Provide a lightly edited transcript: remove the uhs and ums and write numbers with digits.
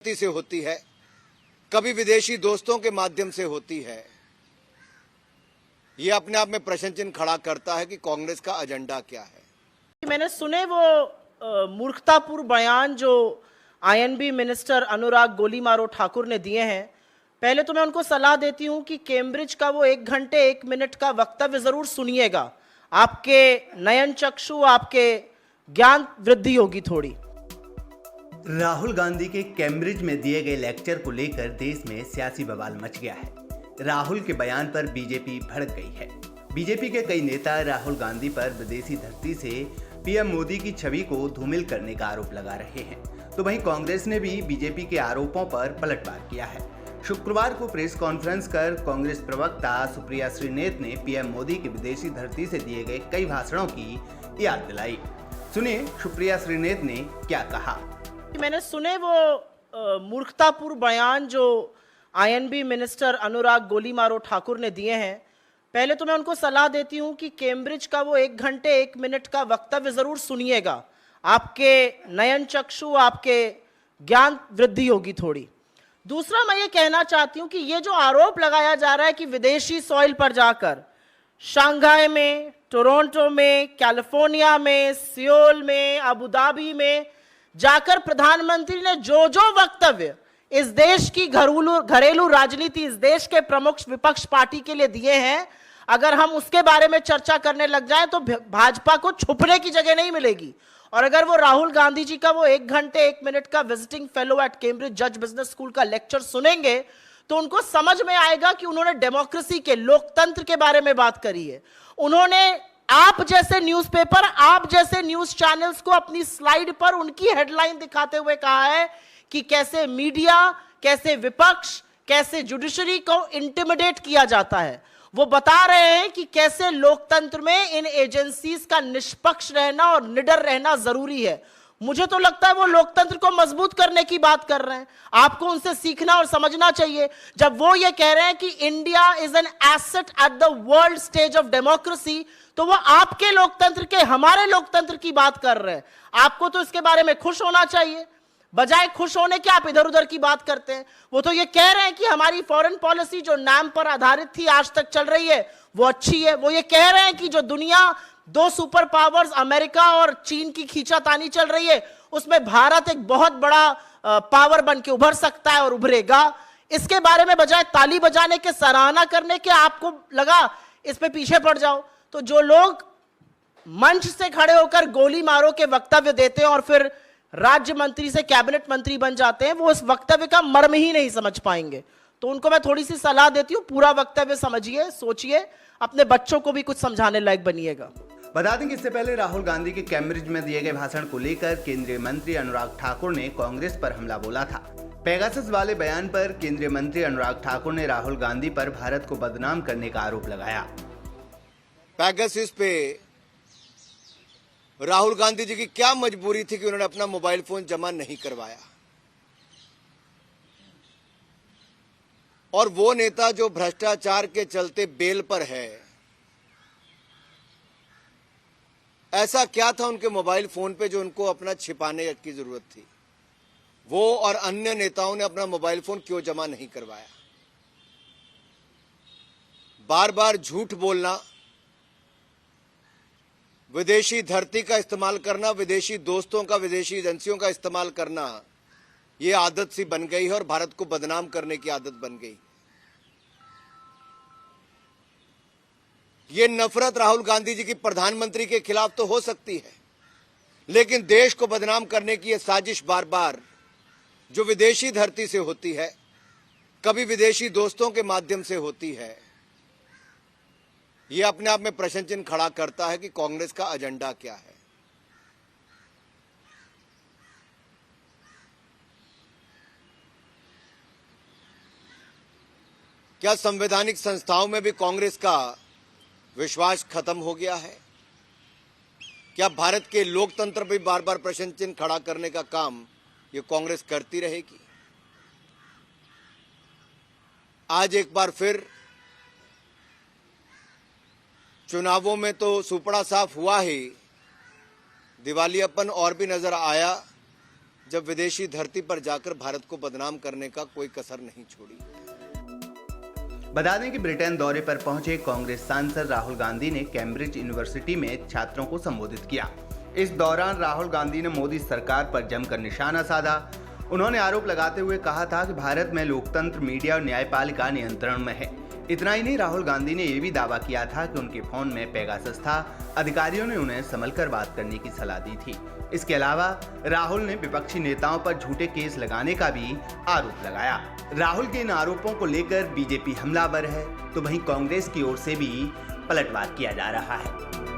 से होती है, कभी विदेशी दोस्तों के माध्यम से होती है। ये अपने आप में प्रश्न चिन्ह खड़ा करता है कि कांग्रेस का एजेंडा क्या है। मैंने सुने वो मूर्खतापूर्ण बयान जो आईएनबी मिनिस्टर अनुराग गोली मारो ठाकुर ने दिए हैं। पहले तो मैं उनको सलाह देती हूं कि कैम्ब्रिज का वो 1 घंटे 1 मिनट का वक्तव्य जरूर सुनिएगा। आपके नयन चक्षु, आपके ज्ञान वृद्धि होगी थोड़ी। राहुल गांधी के कैम्ब्रिज में दिए गए लेक्चर को लेकर देश में सियासी बवाल मच गया है। राहुल के बयान पर बीजेपी भड़क गई है। बीजेपी के कई नेता राहुल गांधी पर विदेशी धरती से पीएम मोदी की छवि को धूमिल करने का आरोप लगा रहे हैं, तो वहीं कांग्रेस ने भी बीजेपी के आरोपों पर पलटवार किया है। शुक्रवार को प्रेस कॉन्फ्रेंस कर कांग्रेस प्रवक्ता सुप्रिया श्रीनेत ने पीएम मोदी के विदेशी धरती से दिए गए कई भाषणों की याद दिलाई। सुनिए सुप्रिया श्रीनेत ने क्या कहा। मैंने सुने वो मूर्खतापूर्ण बयान जो आईएनबी मिनिस्टर अनुराग गोली मारो ठाकुर ने दिए हैं। पहले तो मैं उनको सलाह देती हूं कि कैम्ब्रिज का वो 1 घंटे 1 मिनट का वक्तव्य जरूर सुनिएगा। आपके नयन चक्षु, आपके ज्ञान वृद्धि होगी थोड़ी। दूसरा, मैं ये कहना चाहती हूं कि ये जो आरोप लगाया जा रहा है कि विदेशी सॉइल पर जाकर शंघाई में, टोरंटो में, कैलिफोर्निया में, सियोल में, अबू धाबी में जाकर प्रधानमंत्री ने जो जो वक्तव्य इस देश की घरेलू राजनीति, इस देश के प्रमुख विपक्ष पार्टी के लिए दिए हैं, अगर हम उसके बारे में चर्चा करने लग जाएं तो भाजपा को छुपने की जगह नहीं मिलेगी। और अगर वो राहुल गांधी जी का वो 1 घंटे 1 मिनट का विजिटिंग फेलो एट कैम्ब्रिज जज बिजनेस स्कूल का लेक्चर सुनेंगे तो उनको समझ में आएगा कि उन्होंने डेमोक्रेसी के, लोकतंत्र के बारे में बात करी है। उन्होंने आप जैसे न्यूज़पेपर, आप जैसे न्यूज चैनल्स को अपनी स्लाइड पर उनकी हेडलाइन दिखाते हुए कहा है कि कैसे मीडिया, कैसे विपक्ष, कैसे जुडिशरी को इंटिमिडेट किया जाता है। वो बता रहे हैं कि कैसे लोकतंत्र में इन एजेंसीज का निष्पक्ष रहना और निडर रहना जरूरी है। मुझे तो लगता है वो लोकतंत्र को मजबूत करने की बात कर रहे हैं। आपको उनसे सीखना और समझना चाहिए। जब वो ये कह रहे हैं कि India is an asset at the world stage of democracy, तो वो आपके लोकतंत्र के, हमारे लोकतंत्र की बात कर रहे हैं। आपको तो इसके बारे में खुश होना चाहिए। बजाय खुश होने के आप इधर उधर की बात करते हैं। वो तो ये कह रहे हैं कि हमारी फॉरेन पॉलिसी जो नाम पर आधारित थी, आज तक चल रही है, वो अच्छी है। वो ये कह रहे हैं कि जो दुनिया 2 सुपर पावर्स अमेरिका और चीन की खींचातानी चल रही है, उसमें भारत एक बहुत बड़ा पावर बन के उभर सकता है और उभरेगा। इसके बारे में बजाय ताली बजाने के, सराहना करने के, आपको लगा इस पे पीछे पड़ जाओ। तो जो लोग मंच से खड़े होकर गोली मारो के वक्तव्य देते हैं और फिर राज्य मंत्री से कैबिनेट मंत्री बन जाते हैं, वो उस वक्तव्य का मर्म ही नहीं समझ पाएंगे। तो उनको मैं थोड़ी सी सलाह देती हूं, पूरा वक्तव्य समझिए, सोचिए, अपने बच्चों को भी कुछ समझाने लायक बनिएगा। बता दें कि इससे पहले राहुल गांधी के कैम्ब्रिज में दिए गए भाषण को लेकर केंद्रीय मंत्री अनुराग ठाकुर ने कांग्रेस पर हमला बोला था। पेगासस वाले बयान पर केंद्रीय मंत्री अनुराग ठाकुर ने राहुल गांधी पर भारत को बदनाम करने का आरोप लगाया। पेगासस पे राहुल गांधी जी की क्या मजबूरी थी कि उन्होंने अपना मोबाइल फोन जमा नहीं करवाया। और वो नेता जो भ्रष्टाचार के चलते बेल पर है, ऐसा क्या था उनके मोबाइल फोन पे जो उनको अपना छिपाने की जरूरत थी? वो और अन्य नेताओं ने अपना मोबाइल फोन क्यों जमा नहीं करवाया? बार बार झूठ बोलना, विदेशी धरती का इस्तेमाल करना, विदेशी दोस्तों का, विदेशी एजेंसियों का इस्तेमाल करना, ये आदत सी बन गई है और भारत को बदनाम करने की आदत बन गई। ये नफरत राहुल गांधी जी की प्रधानमंत्री के खिलाफ तो हो सकती है, लेकिन देश को बदनाम करने की ये साजिश बार बार जो विदेशी धरती से होती है, कभी विदेशी दोस्तों के माध्यम से होती है, ये अपने आप में प्रश्न चिन्ह खड़ा करता है कि कांग्रेस का एजेंडा क्या है। क्या संवैधानिक संस्थाओं में भी कांग्रेस का विश्वास खत्म हो गया है? क्या भारत के लोकतंत्र पर बार बार प्रश्न चिन्ह खड़ा करने का काम ये कांग्रेस करती रहेगी? आज एक बार फिर चुनावों में तो सुपड़ा साफ हुआ ही, दिवालियापन और भी नजर आया। जब विदेशी धरती पर जाकर भारत को बदनाम करने का कोई कसर नहीं छोड़ी। बता दें कि ब्रिटेन दौरे पर पहुंचे कांग्रेस सांसद राहुल गांधी ने कैम्ब्रिज यूनिवर्सिटी में छात्रों को संबोधित किया। इस दौरान राहुल गांधी ने मोदी सरकार पर जमकर निशाना साधा। उन्होंने आरोप लगाते हुए कहा था कि भारत में लोकतंत्र, मीडिया और न्यायपालिका नियंत्रण में है। इतना ही नहीं, राहुल गांधी ने यह भी दावा किया था कि उनके फोन में पेगासस था। अधिकारियों ने उन्हें संभलकर बात करने की सलाह दी थी। इसके अलावा राहुल ने विपक्षी नेताओं पर झूठे केस लगाने का भी आरोप लगाया। राहुल के इन आरोपों को लेकर बीजेपी हमलावर है, तो वहीं कांग्रेस की ओर से भी पलटवार किया जा रहा है।